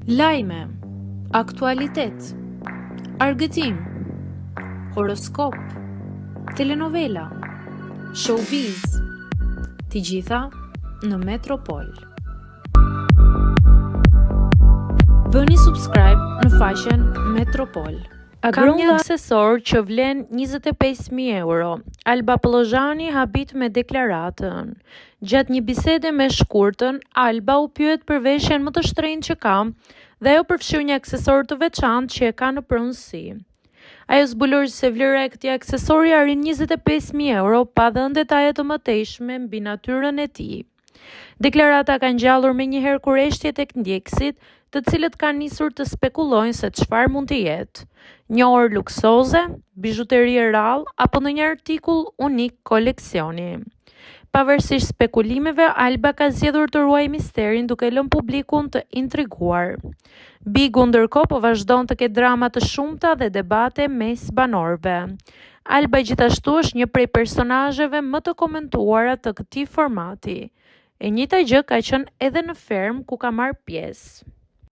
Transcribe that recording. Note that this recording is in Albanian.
Lajme, aktualitet, argëtim, horoskop, telenovela, showbiz, të gjitha në Metropol. Bëni subscribe në faqen Metropol. Kam një aksesor që vlen 25.000 euro. Alba Pollozhani habit me deklaratën. Gjatë një bisede me shkurtën, Alba u pyet për veshjen më të shtrenjtë që ka dhe ajo përfshin një aksesor të veçantë që e ka në pronësi. Ajo zbuloi se vlera e këtij aksesori arrin 25.000 euro pa dhënë detaje të mëtejshme mbi natyrën e tij. Deklarata ka ngjallur menjëherë kurreshtje tek ndjekësit, të cilët kanë nisur të spekulojnë se çfarë mund të jetë: një orë luksoze, bizhuteri e rrallë apo ndonjë artikull unik koleksioni. Pavarësisht spekulimeve, Alba ka zgjedhur të ruajë misterin duke lënë publikun të intriguar. Bigu ndërkohë po vazhdon të ketë drama të shumta dhe debate mes banorëve. Alba gjithashtu është një prej personazheve më të komentuara të këtij formati. E njëjta gjë ka qenë edhe në Ferm ku ka marrë pjesë.